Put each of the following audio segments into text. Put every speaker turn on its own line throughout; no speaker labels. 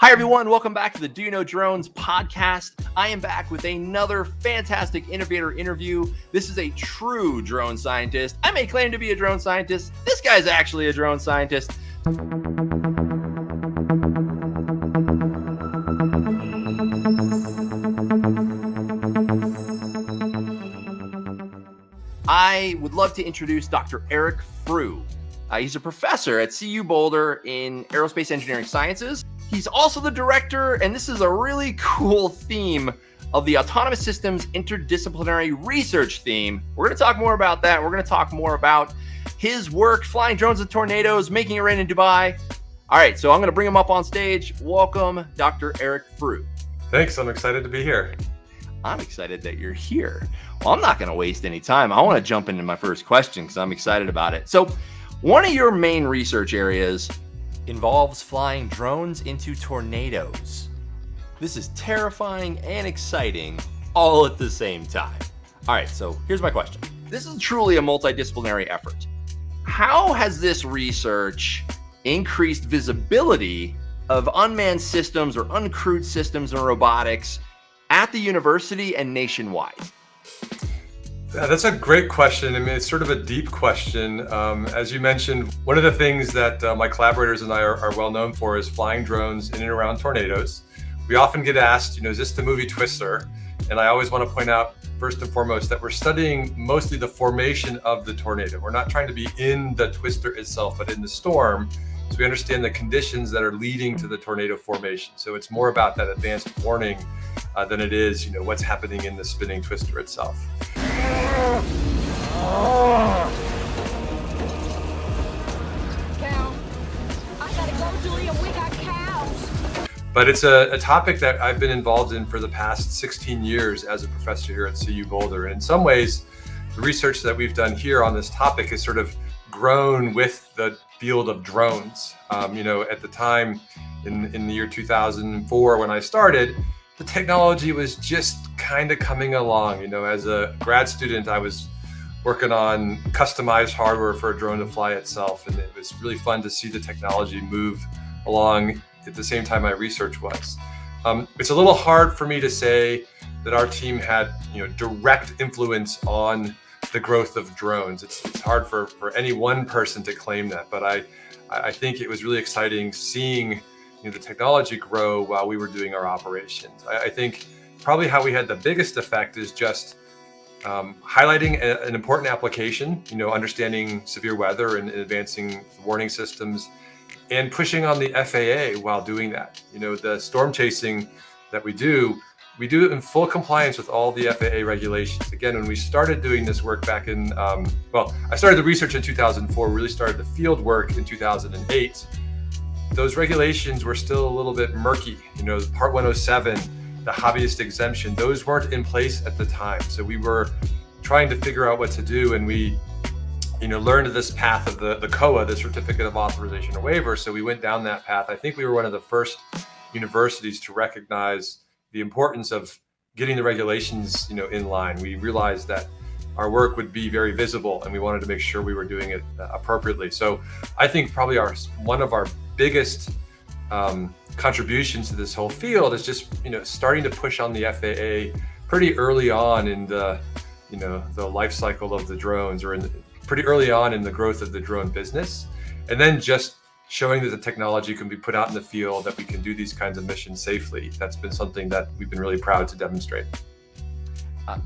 Hi, everyone. Welcome back to the Do You Know Drones podcast. I am back with another fantastic innovator interview. This is a true drone scientist. I may claim to be a drone scientist. This guy's actually a drone scientist. I would love to introduce Dr. Eric Frew. He's a professor at CU Boulder in Aerospace Engineering Sciences. He's also the director, and this is a really cool theme of the Autonomous Systems Interdisciplinary Research theme. We're going to talk more about that. We're going to talk more about his work flying drones and tornadoes, making it rain in Dubai. All right, so I'm going to bring him up on stage. Welcome, Dr. Eric Frew.
Thanks. I'm excited to be here.
I'm excited that you're here. Well, I'm not going to waste any time. I want to jump into my first question because I'm excited about it. So one of your main research areas involves flying drones into tornadoes. This is terrifying and exciting all at the same time. All right, so here's my question. This is truly a multidisciplinary effort. How has this research increased visibility of unmanned systems or uncrewed systems and robotics at the university and nationwide?
That's a great question. I mean, it's sort of a deep question. As you mentioned, one of the things that my collaborators and I are well known for is flying drones in and around tornadoes. We often get asked, is this the movie Twister? And I always want to point out, first and foremost, that we're studying mostly the formation of the tornado. We're not trying to be in the twister itself, but in the storm. So we understand the conditions that are leading to the tornado formation. So it's more about that advanced warning than it is, what's happening in the spinning twister itself. But it's a topic that I've been involved in for the past 16 years as a professor here at CU Boulder. And in some ways, the research that we've done here on this topic has sort of grown with the field of drones. At the time in the year 2004, when I started, the technology was just kind of coming along. As a grad student, I was working on customized hardware for a drone to fly itself. And it was really fun to see the technology move along at the same time my research was. It's a little hard for me to say that our team had, direct influence on the growth of drones. It's hard for any one person to claim that, but I think it was really exciting seeing the technology grow while we were doing our operations. I think probably how we had the biggest effect is just highlighting an important application, understanding severe weather and advancing warning systems, and pushing on the FAA while doing that. The storm chasing that we do it in full compliance with all the FAA regulations. Again, when we started doing this work back in, I started the research in 2004, really started the field work in 2008. Those regulations were still a little bit murky. Part 107, the hobbyist exemption, those weren't in place at the time. So we were trying to figure out what to do, and we learned this path of the COA, the Certificate of Authorization or Waiver. So we went down that path. I think we were one of the first universities to recognize the importance of getting the regulations, in line. We realized that our work would be very visible, and we wanted to make sure we were doing it appropriately. So I think probably one of our biggest contributions to this whole field is just, starting to push on the FAA pretty early on in the life cycle of the drones, or pretty early on in the growth of the drone business, and then just showing that the technology can be put out in the field, that we can do these kinds of missions safely. That's been something that we've been really proud to demonstrate.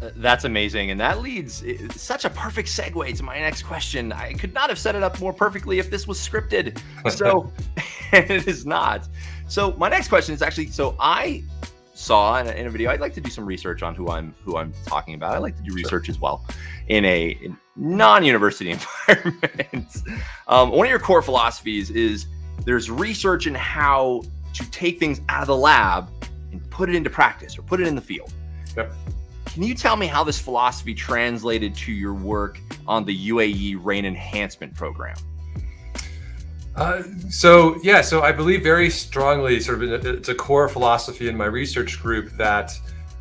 That's amazing. And that leads such a perfect segue to my next question. I could not have set it up more perfectly if this was scripted. So, and it is not. So my next question is actually, so I saw in a video, I'd like to do some research on who I'm talking about. I like to do research as well in a non-university environment. One of your core philosophies is there's research in how to take things out of the lab and put it into practice or put it in the field.
Yep.
Can you tell me how this philosophy translated to your work on the UAE rain enhancement program?
So I believe very strongly, it's a core philosophy in my research group that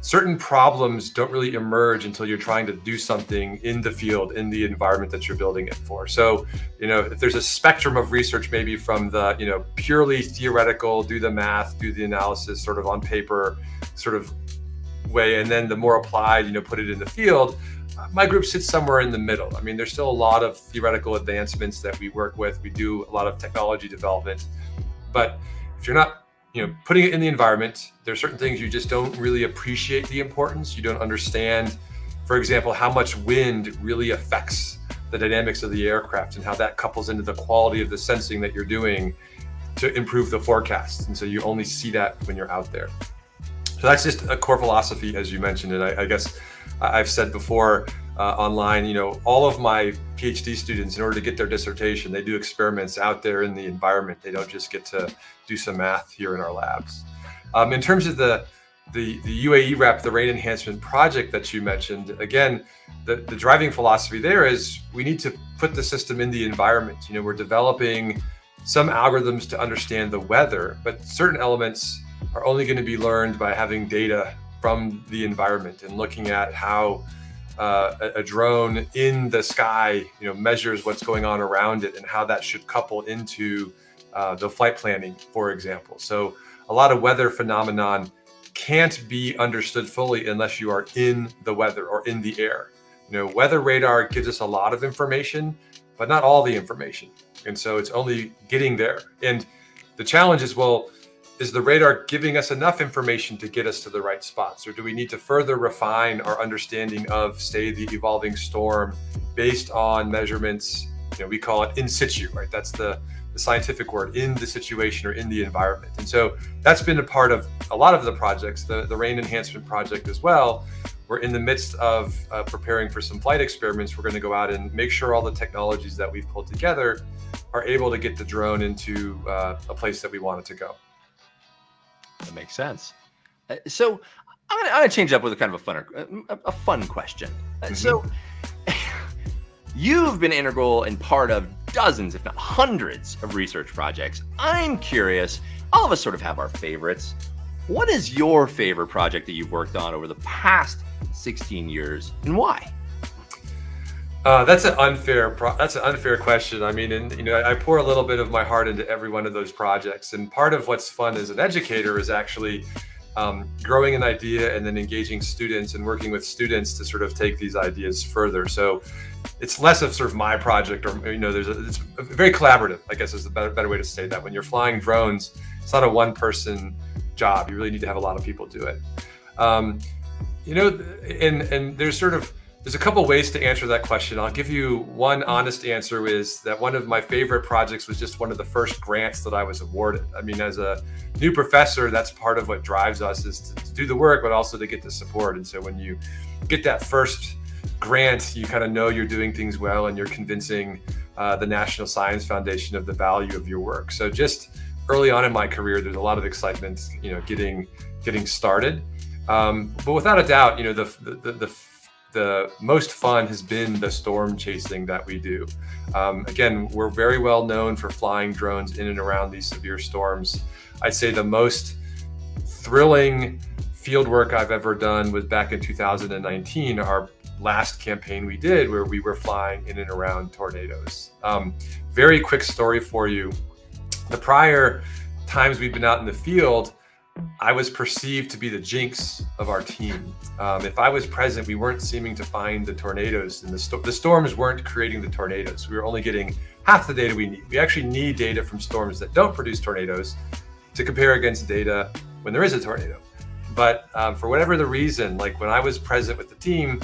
certain problems don't really emerge until you're trying to do something in the field, in the environment that you're building it for. So, if there's a spectrum of research, maybe from the, purely theoretical, do the math, do the analysis sort of on paper sort of way, and then the more applied, put it in the field, my group sits somewhere in the middle. I mean, there's still a lot of theoretical advancements that we work with. We do a lot of technology development, but if you're not putting it in the environment, there's certain things you just don't really appreciate the importance. You don't understand, for example, how much wind really affects the dynamics of the aircraft and how that couples into the quality of the sensing that you're doing to improve the forecast. And so you only see that when you're out there. So that's just a core philosophy, as you mentioned. And I guess I've said before online, all of my PhD students, in order to get their dissertation, they do experiments out there in the environment. They don't just get to do some math here in our labs. In terms of the UAE REP, the rain enhancement project that you mentioned, again, the driving philosophy there is we need to put the system in the environment. We're developing some algorithms to understand the weather, but certain elements are only going to be learned by having data from the environment and looking at how a drone in the sky, measures what's going on around it and how that should couple into the flight planning, for example. So a lot of weather phenomenon can't be understood fully unless you are in the weather or in the air. Weather radar gives us a lot of information, but not all the information. And so it's only getting there. And the challenge is, well, is the radar giving us enough information to get us to the right spots? Or do we need to further refine our understanding of, say, the evolving storm based on measurements? We call it in situ, right? That's the scientific word, in the situation or in the environment. And so that's been a part of a lot of the projects, the rain enhancement project as well. We're in the midst of preparing for some flight experiments. We're going to go out and make sure all the technologies that we've pulled together are able to get the drone into a place that we want it to go.
That makes sense. So I'm gonna change up with a kind of a fun question. So you've been integral and part of dozens, if not hundreds, of research projects. I'm curious, all of us sort of have our favorites. What is your favorite project that you've worked on over the past 16 years and why?
That's an unfair question. I mean, and I pour a little bit of my heart into every one of those projects. And part of what's fun as an educator is actually growing an idea and then engaging students and working with students to sort of take these ideas further. So it's less of sort of my project, or it's very collaborative, I guess is the better way to say that. When you're flying drones, it's not a one-person job. You really need to have a lot of people do it. And there's a couple ways to answer that question. I'll give you one honest answer, is that one of my favorite projects was just one of the first grants that I was awarded. I mean, as a new professor, that's part of what drives us, is to do the work, but also to get the support. And so when you get that first grant, you kind of know you're doing things well and you're convincing the National Science Foundation of the value of your work. So just early on in my career, there's a lot of excitement, getting started. But without a doubt, the most fun has been the storm chasing that we do. Again, we're very well known for flying drones in and around these severe storms. I'd say the most thrilling field work I've ever done was back in 2019, our last campaign we did, where we were flying in and around tornadoes. Very quick story for you. The prior times we've been out in the field, I was perceived to be the jinx of our team. If I was present, we weren't seeming to find the tornadoes, and the storms weren't creating the tornadoes. We were only getting half the data we need. We actually need data from storms that don't produce tornadoes to compare against data when there is a tornado. But for whatever the reason, like when I was present with the team,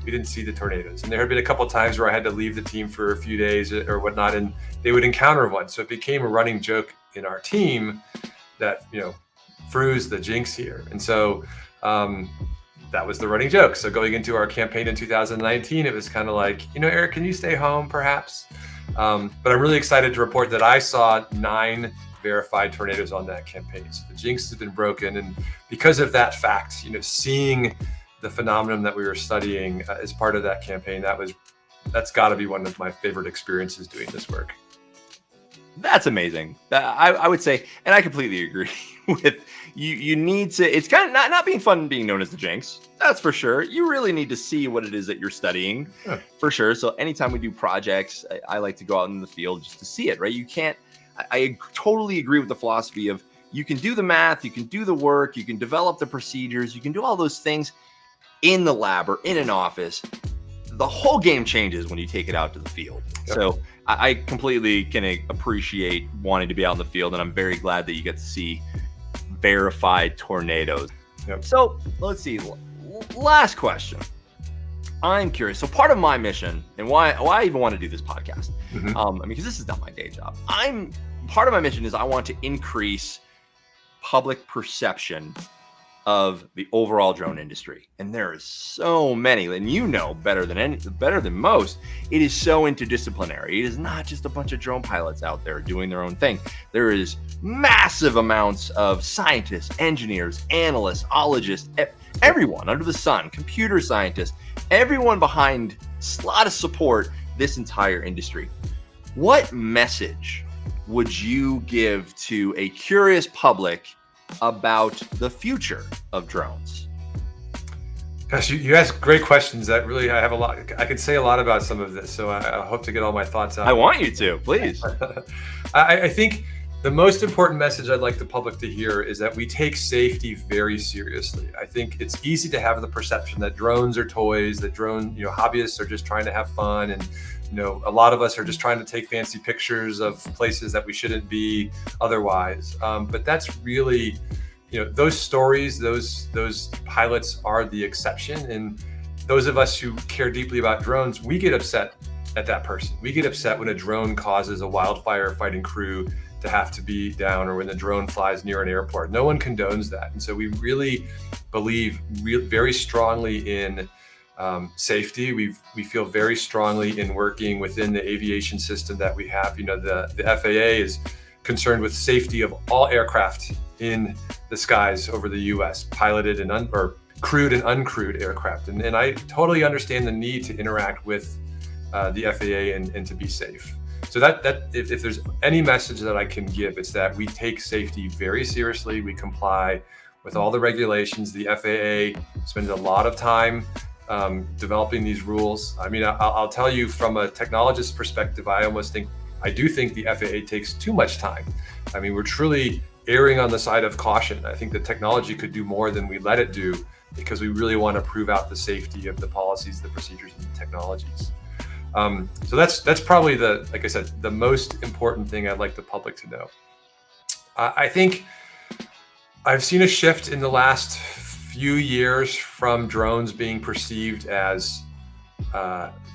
we didn't see the tornadoes. And there had been a couple of times where I had to leave the team for a few days or whatnot, and they would encounter one. So it became a running joke in our team that, Frew's the jinx here. And so that was the running joke. So going into our campaign in 2019, it was kind of like, Eric, can you stay home perhaps? But I'm really excited to report that I saw 9 verified tornadoes on that campaign. So the jinx has been broken. And because of that fact, seeing the phenomenon that we were studying as part of that campaign, that's got to be one of my favorite experiences doing this work.
That's amazing. I would say, and I completely agree with you. You need to. It's kind of not being fun being known as the Jinx. That's for sure. You really need to see what it is that you're studying,
Yeah.
for sure. So anytime we do projects, I like to go out in the field just to see it. Right? You can't. I totally agree with the philosophy of you can do the math, you can do the work, you can develop the procedures, you can do all those things in the lab or in an office. The whole game changes when you take it out to the field.
Yep.
So I completely can appreciate wanting to be out in the field, and I'm very glad that you get to see verified tornadoes.
Yep.
So let's see. Last question. I'm curious. So part of my mission and why I even want to do this podcast, because this is not my day job. Part of my mission is I want to increase public perception of the overall drone industry, and there is so many, and you know better than most, it is so interdisciplinary. It is not just a bunch of drone pilots out there doing their own thing. There is massive amounts of scientists, engineers, analysts, ologists, everyone under the sun, computer scientists, everyone behind a lot of support this entire industry. What message would you give to a curious public about the future of drones?
Gosh, you ask great questions that really I have a lot. I could say a lot about some of this, so I hope to get all my thoughts out.
I want you to, please.
I think the most important message I'd like the public to hear is that we take safety very seriously. I think it's easy to have the perception that drones are toys, that hobbyists are just trying to have fun, and a lot of us are just trying to take fancy pictures of places that we shouldn't be otherwise. But that's really, those stories, those pilots are the exception. And those of us who care deeply about drones, we get upset at that person. We get upset when a drone causes a wildfire fighting crew to have to be down, or when the drone flies near an airport. No one condones that. And so we really believe very strongly in safety. We feel very strongly in working within the aviation system that we have. The FAA is concerned with safety of all aircraft in the skies over the U.S., piloted and crewed and uncrewed aircraft. And I totally understand the need to interact with the FAA and to be safe. So that if there's any message that I can give, it's that we take safety very seriously. We comply with all the regulations. The FAA spends a lot of time developing these rules. I mean, I'll tell you from a technologist perspective, I do think the FAA takes too much time. I mean, we're truly erring on the side of caution. I think the technology could do more than we let it do, because we really want to prove out the safety of the policies, the procedures, and the technologies. So that's probably like I said, the most important thing I'd like the public to know. I think I've seen a shift in the last few years from drones being perceived as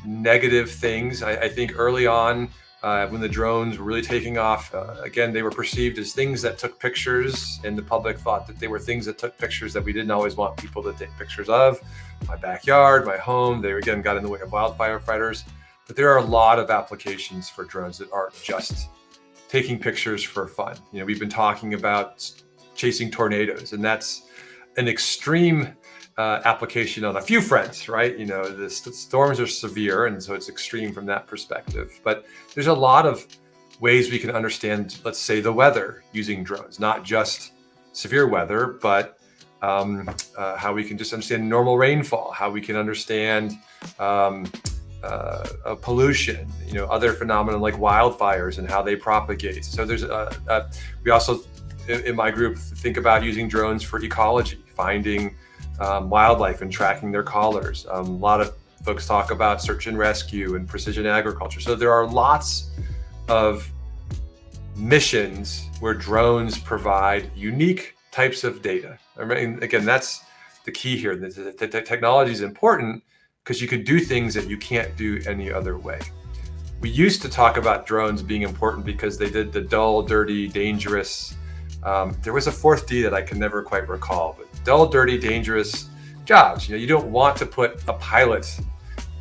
negative things. I think early on, when the drones were really taking off, again, they were perceived as things that took pictures, and the public thought that they were things that took pictures that we didn't always want people to take pictures of. My backyard, my home, they again got in the way of wildfire fighters. But there are a lot of applications for drones that aren't just taking pictures for fun. We've been talking about chasing tornadoes, and that's an extreme application on a few fronts, right? The storms are severe, and so it's extreme from that perspective. But there's a lot of ways we can understand, let's say, the weather using drones, not just severe weather, but how we can just understand normal rainfall, how we can understand pollution, other phenomena like wildfires and how they propagate. So there's we also, in my group, think about using drones for ecology, finding wildlife and tracking their collars. A lot of folks talk about search and rescue and precision agriculture. So there are lots of missions where drones provide unique types of data. I mean, again, that's the key here. The technology is important because you can do things that you can't do any other way. We used to talk about drones being important because they did the dull, dirty, dangerous. There was a fourth D that I can never quite recall, but dull, dirty, dangerous jobs. You don't want to put a pilot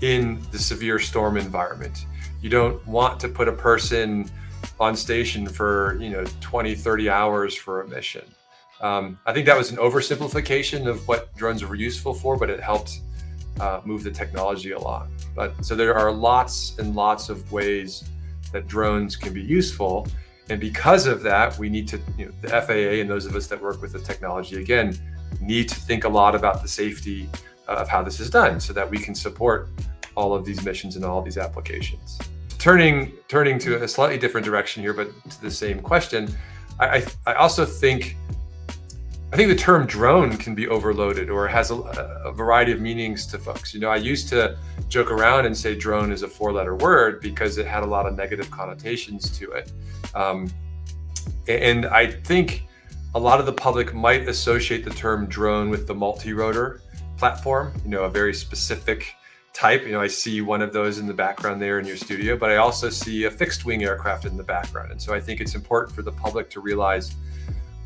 in the severe storm environment. You don't want to put a person on station for 20, 30 hours for a mission. I think that was an oversimplification of what drones were useful for, but it helped move the technology along. But so there are lots and lots of ways that drones can be useful. And because of that, we need to, the FAA and those of us that work with the technology, again, need to think a lot about the safety of how this is done so that we can support all of these missions and all of these applications. Turning to a slightly different direction here, but to the same question, I also think the term drone can be overloaded or has a variety of meanings to folks. I used to joke around and say drone is a 4-letter word because it had a lot of negative connotations to it. And I think a lot of the public might associate the term drone with the multi-rotor platform, a very specific type. I see one of those in the background there in your studio, but I also see a fixed wing aircraft in the background. And so I think it's important for the public to realize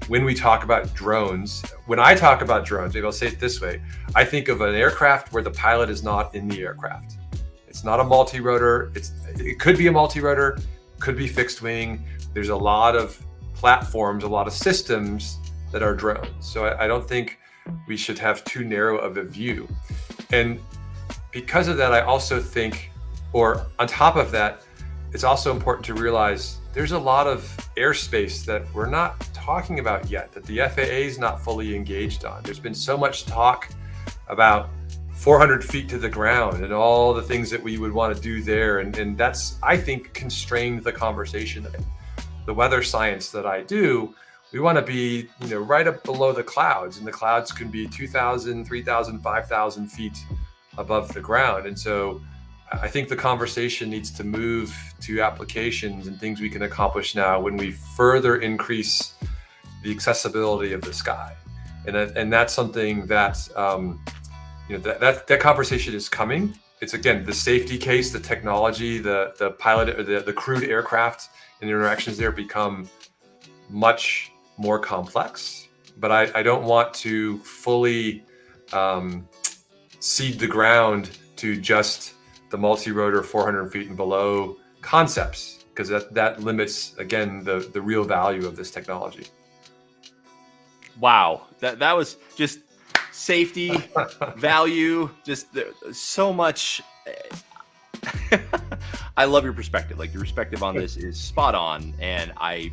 when we talk about drones, when I talk about drones, maybe I'll say it this way, I think of an aircraft where the pilot is not in the aircraft. It's not a multi-rotor. It could be a multi-rotor, could be fixed wing. There's a lot of platforms, a lot of systems that are drones. So I don't think we should have too narrow of a view. And because of that, I also think, or on top of that, it's also important to realize there's a lot of airspace that we're not talking about yet, that the FAA is not fully engaged on. There's been so much talk about 400 feet to the ground and all the things that we would want to do there. And that's, I think, constrained the conversation. The weather science that I do, we want to be, right up below the clouds, and the clouds can be 2,000, 3,000, 5,000 feet above the ground. And so I think the conversation needs to move to applications and things we can accomplish now when we further increase the accessibility of the sky. And that's something that, that conversation is coming. It's, again, the safety case, the technology, the pilot, or the crewed aircraft and the interactions there become much more complex. But I don't want to fully cede the ground to just the multi-rotor 400 feet and below concepts, because that limits, again, the real value of this technology.
Wow, that was just safety, value, just so much. I love your perspective. Like, your perspective on this is spot on, and I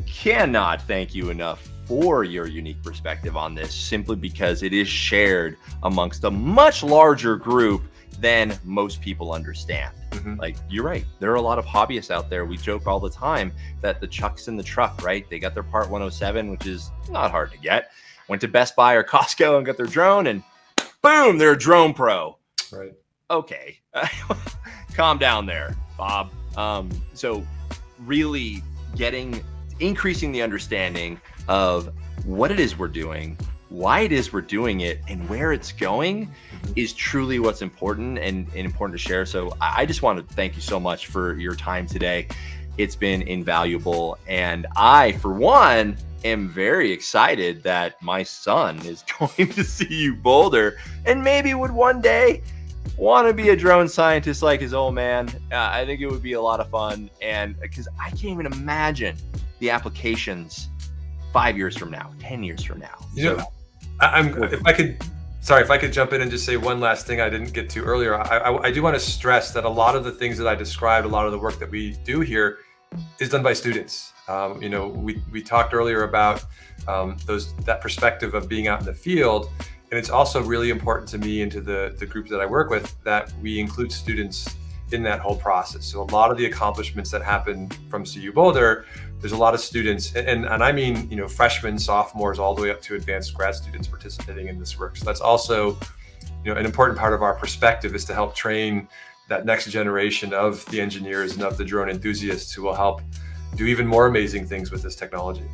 cannot thank you enough for your unique perspective on this, simply because it is shared amongst a much larger group than most people understand. Mm-hmm. Like, you're right. There are a lot of hobbyists out there. We joke all the time that the Chuck's in the truck, right? They got their Part 107, which is not hard to get. Went to Best Buy or Costco and got their drone, and boom, they're a drone pro.
Right.
Okay. Calm down there, Bob. So really increasing the understanding of what it is we're doing, why it is we're doing it, and where it's going is truly what's important and important to share. So I just want to thank you so much for your time today. It's been invaluable. And I, for one, am very excited that my son is going to CU Boulder and maybe would one day want to be a drone scientist like his old man. I think it would be a lot of fun. And because I can't even imagine the applications 5 years from now, 10 years from now.
If I could jump in and just say one last thing I didn't get to earlier. I do want to stress that a lot of the things that I described, a lot of the work that we do here is done by students. We talked earlier about that perspective of being out in the field. And it's also really important to me and to the group that I work with that we include students in that whole process. So a lot of the accomplishments that happen from CU Boulder, there's a lot of students, and I mean, freshmen, sophomores, all the way up to advanced grad students participating in this work. So that's also, an important part of our perspective is to help train that next generation of the engineers and of the drone enthusiasts who will help do even more amazing things with this technology.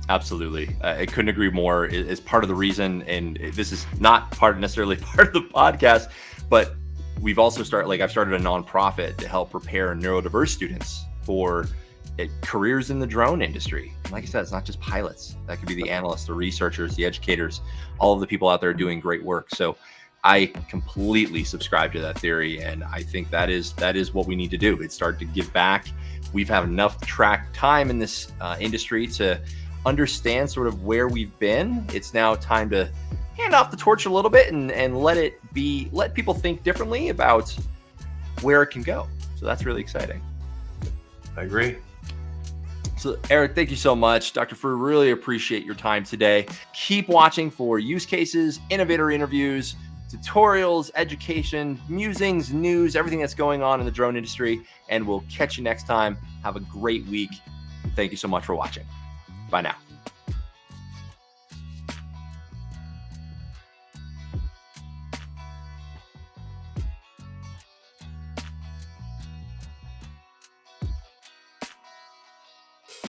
Absolutely. I couldn't agree more. It's part of the reason, and this is not necessarily part of the podcast, but we've also I've started a nonprofit to help prepare neurodiverse students for careers in the drone industry. And like I said, it's not just pilots. That could be the analysts, the researchers, the educators, all of the people out there doing great work. So I completely subscribe to that theory, and I think that is what we need to do. It's start to give back. We've had enough time in this industry to understand sort of where we've been. It's now time to hand off the torch a little bit and let people think differently about where it can go. So that's really exciting.
I agree.
So, Eric, thank you so much. Dr. Frew, really appreciate your time today. Keep watching for use cases, innovator interviews, tutorials, education, musings, news, everything that's going on in the drone industry. And we'll catch you next time. Have a great week. Thank you so much for watching. Bye now.